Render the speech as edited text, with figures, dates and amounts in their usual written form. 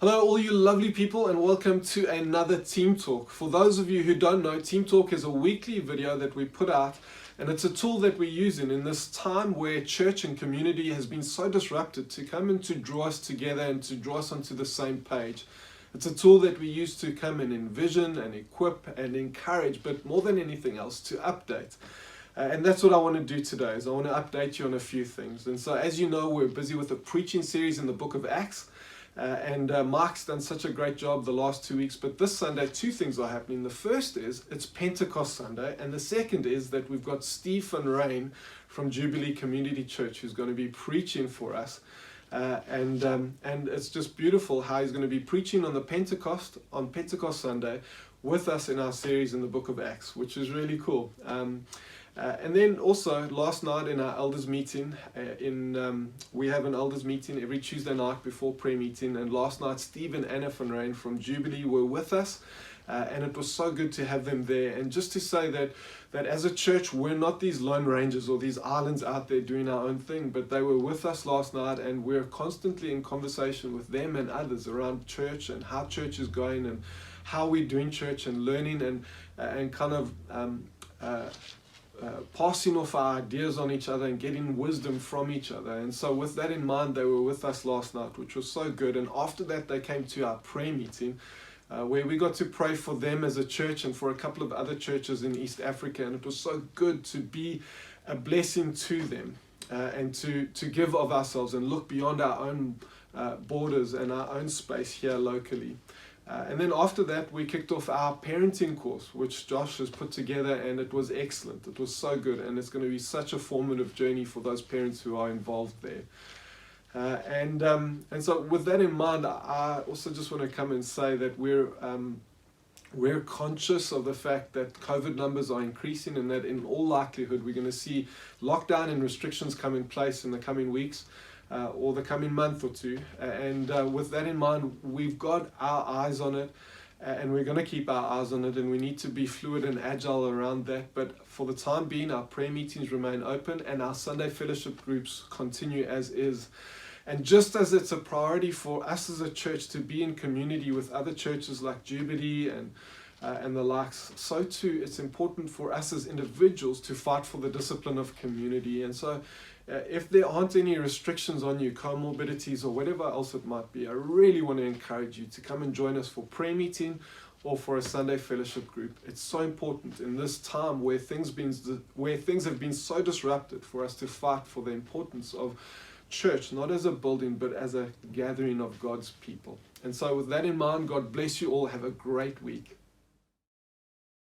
Hello all you lovely people and welcome to another Team Talk. For those of you who don't know, Team Talk is a weekly video that we put out, and it's a tool that we're using in this time where church and community has been so disrupted to come and to draw us together and to draw us onto the same page. It's a tool that we use to come and envision and equip and encourage, but more than anything else, to update. And that's what I want to do today, is I want to update you on a few things. And so as you know, we're busy with a preaching series in the book of Acts. Mark's done such a great job the last 2 weeks, but this Sunday two things are happening. The first is it's Pentecost Sunday, and the second is that we've got Stephen Rain from Jubilee Community Church who's going to be preaching for us. And it's just beautiful how he's going to be preaching on Pentecost Sunday with us in our series in the book of Acts, which is really cool. And then also last night in our elders meeting, we have an elders meeting every Tuesday night before prayer meeting, and last night Steve and Anna van Rijn from Jubilee were with us, and it was so good to have them there. And just to say that as a church, we're not these lone rangers or these islands out there doing our own thing, but they were with us last night, and we're constantly in conversation with them and others around church and how church is going and how we're doing church and learning and kind of passing off our ideas on each other and getting wisdom from each other. And so with that in mind, they were with us last night, which was so good. And after that, they came to our prayer meeting where we got to pray for them as a church and for a couple of other churches in East Africa. And it was so good to be a blessing to them and to give of ourselves and look beyond our own borders and our own space here locally. And then after that, we kicked off our parenting course, which Josh has put together, and it was excellent. It was so good, and it's going to be such a formative journey for those parents who are involved there. And so with that in mind, I also just want to come and say that we're conscious of the fact that COVID numbers are increasing, and that in all likelihood we're going to see lockdown and restrictions come in place in the coming weeks. Or the coming month or two, and with that in mind, we've got our eyes on it, and we're going to keep our eyes on it, and we need to be fluid and agile around that. But for the time being, our prayer meetings remain open, and our Sunday fellowship groups continue as is. And just as it's a priority for us as a church to be in community with other churches like Jubilee and the likes, so too it's important for us as individuals to fight for the discipline of community. And so if there aren't any restrictions on you, comorbidities or whatever else it might be, I really want to encourage you to come and join us for prayer meeting or for a Sunday fellowship group. It's so important in this time where things have been so disrupted for us to fight for the importance of church, not as a building, but as a gathering of God's people. And so with that in mind, God bless you all. Have a great week.